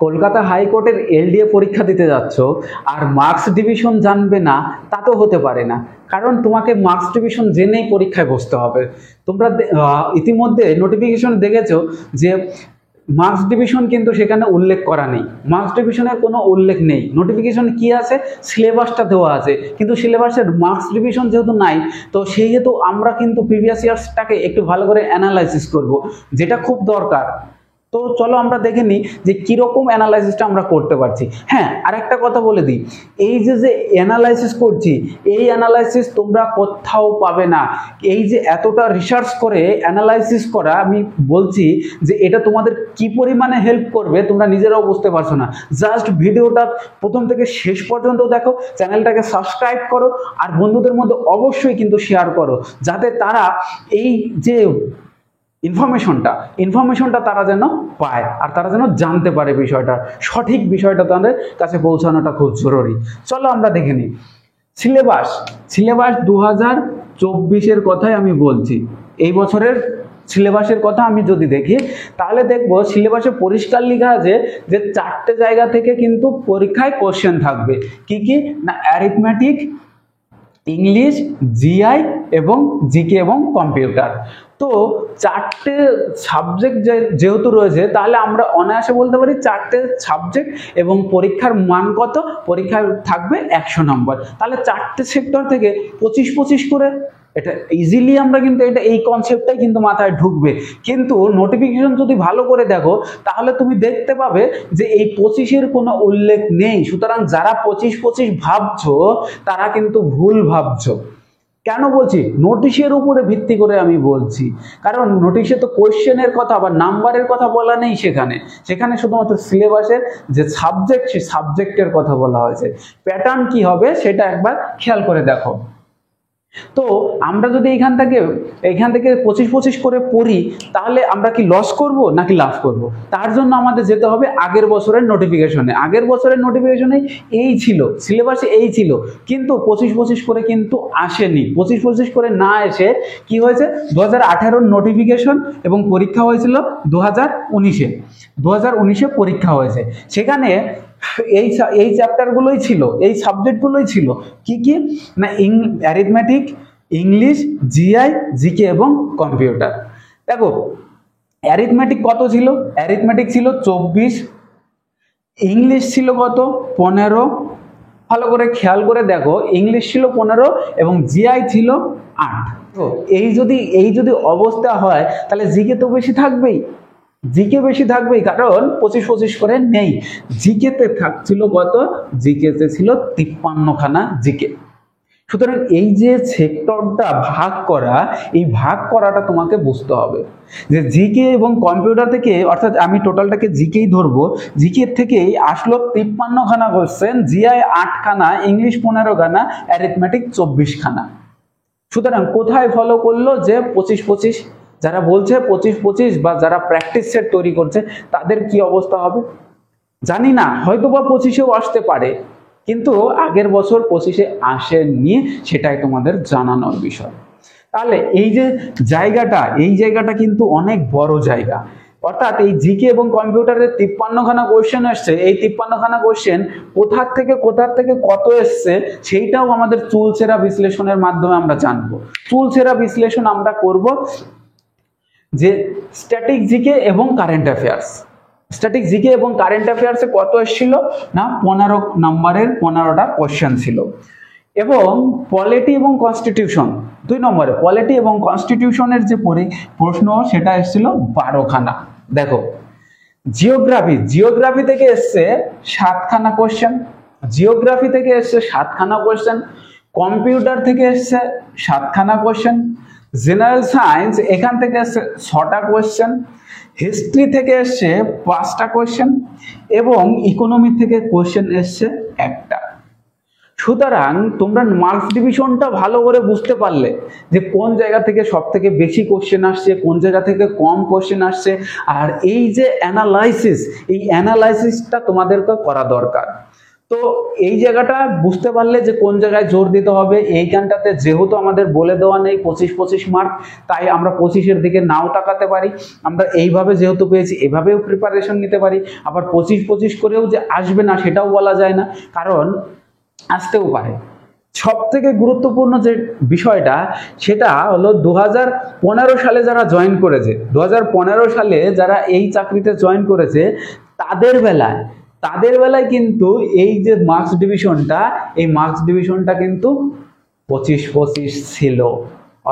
কলকাতা হাইকোর্টের এলডিএ পরীক্ষা দিতে যাচ্ছ আর মার্কস ডিভিশন জানবে না, তা তো হতে পারে না। কারণ তোমাকে মার্কস ডিভিশন জেনেই পরীক্ষায় বসতে হবে। তোমরা ইতিমধ্যে নোটিফিকেশন দেখেছো যে মার্কস ডিভিশন কিন্তু সেখানে উল্লেখ করা নেই, মার্কস ডিভিশনের কোনো উল্লেখ নেই। নোটিফিকেশন কি আছে, সিলেবাসটা দেওয়া আছে, কিন্তু সিলেবাসের মার্কস ডিভিশন যেহেতু নাই, তো সেই হেতু আমরা কিন্তু প্রিভিয়াস ইয়ার্সটাকে একটু ভালো করে অ্যানালাইসিস করব, যেটা খুব দরকার। তো চলো আমরা দেখে নিই যে কিরকম অ্যানালাইসিসটা আমরা করতে পারছি। হ্যাঁ, আর একটা কথা বলে দিই, এই যে অ্যানালাইসিস করছি, এই অ্যানালাইসিস তোমরা কোথাও পাবে না। এই যে এতটা রিসার্চ করে অ্যানালাইসিস করা, আমি বলছি যে এটা তোমাদের কি পরিমাণে হেল্প করবে তোমরা নিজেরাও বুঝতে পারছো না। জাস্ট ভিডিওটা প্রথম থেকে শেষ পর্যন্ত দেখো, চ্যানেলটাকে সাবস্ক্রাইব করো, আর বন্ধুদের মধ্যে অবশ্যই কিন্তু শেয়ার করো, যাতে তারা এই যে ইনফরমেশনটা তারা যেন পায়, আর তারা যেন জানতে পারে বিষয়টা, সঠিক বিষয়টা তাদের কাছে পৌঁছানোটা খুব জরুরি। চলো আমরা দেখে নিই সিলেবাস 2024-এর কথাই আমি বলছি। এই বছরের সিলেবাসের কথা আমি যদি দেখি, তাহলে দেখবো সিলেবাসে পরিষ্কার লেখা আছে যে 4টে জায়গা থেকে কিন্তু পরীক্ষায় কোশ্চেন থাকবে। কি কি না, অ্যারিথমেটিক, ইংলিশ, জিআই এবং জিকে এবং কম্পিউটার। তো 4টে সাবজেক্ট যেহেতু রয়েছে, তাহলে আমরা অনায়াসে বলতে পারি 4টে সাবজেক্ট এবং পরীক্ষার মান কত, পরীক্ষায় থাকবে 100 নম্বর। তাহলে 4টে সেক্টর থেকে 25-25 করে, এটা ইজিলি আমরা কিন্তু এই কনসেপ্টটাই কিন্তু মাথায় ঢুকবে। কিন্তু নোটিফিকেশন যদি ভালো করে দেখো, তাহলে তুমি দেখতে পাবে যে এই 25-এর কোনো উল্লেখ নেই। সুতরাং যারা 25-25 ভাবছো, তারা কিন্তু ভুল ভাবছো। কেন বলছি, নোটিশের উপরে ভিত্তি করে আমি বলছি, কারণ নোটিশে তো কোশ্চেনের কথা বা নাম্বারের কথা বলা নেই, সেখানে শুধুমাত্র সিলেবাসের যে সাবজেক্ট, সেই সাবজেক্টের কথা বলা হয়েছে। প্যাটার্ন কি হবে সেটা একবার খেয়াল করে দেখো। তো আমরা যদি এখান থেকে 25-25 করে পড়ি, তাহলে আমরা কি লস করব নাকি লাভ করব? তার জন্য আমাদের যেতে হবে আগের বছরের নোটিফিকেশনে। আগের বছরের নোটিফিকেশনে এই ছিল, সিলেবাসে এই ছিল, কিন্তু 25-25 করে কিন্তু আসেনি। 25-25 করে না এসে কি হয়েছে, 2018-র নোটিফিকেশন এবং পরীক্ষা হয়েছিল 2019-এ পরীক্ষা হয়েছে। সেখানে এই চ্যাপ্টারগুলোই ছিল, এই সাবজেক্টগুলোই ছিল। কি কি না, অ্যারিথমেটিক, ইংলিশ, জিআই, জিকে এবং কম্পিউটার। দেখো অ্যারিথমেটিক কত ছিল, অ্যারিথমেটিক ছিল 24, ইংলিশ ছিল কত 15, ভালো করে খেয়াল করে দেখো, ইংলিশ ছিল 15 এবং জিআই ছিল 8। তো এই যদি অবস্থা হয়, তাহলে জিকে তো বেশি থাকবেই, কারণ 25-25 করে নেই। জিকেতে থাকছিল কত, জিকেতে ছিল 53খানা জিকে। সুতরাং এই যে সেক্টরটা ভাগ করা, এই ভাগ করাটা তোমাকে বুঝতে হবে যে জিকে এবং কম্পিউটার থেকে, অর্থাৎ আমি টোটালটাকে জিকেই ধরবো, জিকে থেকেই আসলো 53খানা কোশ্চেন, জিআই 8খানা, ইংলিশ 15খানা, অ্যারিথমেটিক 24খানা। সুতরাং কোথায় ফলো করলো যে 25-25, যারা বলছে 25-25 বা যারা প্র্যাকটিস সেট তৈরি করছে, তাদের কি অবস্থা হবে জানি না, হয়তো বা 25-এও আসতে পারে, কিন্তু আগের বছর 25-এ আসেনি, সেটাই তোমাদের জানানোর বিষয়। তাহলে এই যে জায়গাটা কিন্তু অনেক বড় জায়গা। অর্থাৎ এই জিকে এবং কম্পিউটারের 53খানা কোশ্চেন আসছে, এই 53খানা কোশ্চেন কোথার থেকে কত এসছে, সেইটাও আমাদের চুলচেরা বিশ্লেষণের মাধ্যমে আমরা জানবো। চুলচেরা বিশ্লেষণ আমরা করব যে স্ট্যাটিক জিকে এবং কারেন্ট অ্যাফেয়ার্স। স্ট্যাটিক জিকে এবং কারেন্ট অ্যাফেয়ার্সে কত এসেছিল না, 15 নম্বরের 15টা কোশ্চেন ছিল। এবং পলিটি এবং কনস্টিটিউশন 2 নম্বরে, পলিটি এবং কনস্টিটিউশনের যে প্রশ্ন, সেটা এসেছিল 12খানা। দেখো জিওগ্রাফি থেকে এসছে 7খানা কোশ্চেন, কম্পিউটার থেকে এসছে 7খানা কোশ্চেন, জেনারেল সায়েন্স এখান থেকে এসছে 6টা কোশ্চেন, হিস্ট্রি থেকে এসছে 5টা কোশ্চেন এবং ইকোনমি থেকে কোশ্চেন এসছে 1টা। সুতরাং তোমরা মার্কস ডিভিশনটা ভালো করে বুঝতে পারলে যে কোন জায়গা থেকে সব থেকে বেশি কোশ্চেন আসছে, কোন জায়গা থেকে কম কোশ্চেন আসছে। আর এই যে অ্যানালাইসিসটা তোমাদেরকে করা দরকার। তো এই জায়গাটা বুঝতে পারলে যে কোন জায়গায় জোর দিতে হবে। এইখানটাতে যেহেতু আমাদের বলে দেওয়া নেই 25-25 মার্ক, তাই আমরা 25-এর দিকে নাও তাকাতে পারি। আমরা এইভাবে যেহেতু পেয়েছি এভাবেও প্রিপারেশন নিতে পারি। আবার 25-25 করেও যে আসবে না সেটাও বলা যায় না, কারণ আসতেও পারে। সব থেকে গুরুত্বপূর্ণ যে বিষয়টা সেটা হলো 2015 সালে যারা জয়েন করেছে, 2015 সালে যারা এই চাকরিতে জয়েন করেছে তাদের বেলায় কিন্তু এই যে মার্কস ডিভিশনটা, এই মার্কস ডিভিশনটা কিন্তু 25-25 ছিল।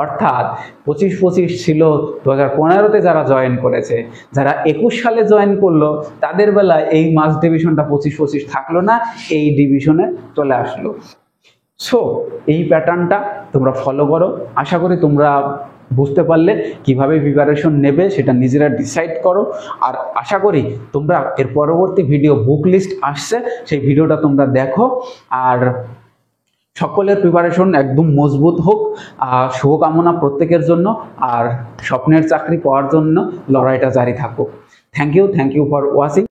অর্থাৎ 25-25 ছিল 2015-তে যারা জয়েন করেছে। যারা 21 সালে জয়েন করলো তাদের বেলায় এই মার্কস ডিভিশনটা 25-25 থাকলো না, এই ডিভিশনে চলে আসলো। সো এই প্যাটার্নটা তোমরা ফলো করো। আশা করি তোমরা বুঝতে পারলে কিভাবে প্রিপারেশন নেবে সেটা নিজেরা ডিসাইড করো। আর আশা করি তোমরা এর পরবর্তী ভিডিও বুক লিস্ট আসছে, সেই ভিডিওটা তোমরা দেখো। আর সকলের প্রিপারেশন একদম মজবুত হোক, শুভকামনা প্রত্যেকের জন্য। আর স্বপ্নের চাকরি পাওয়ার জন্য লড়াইটা জারি থাকুক। Thank you for watching.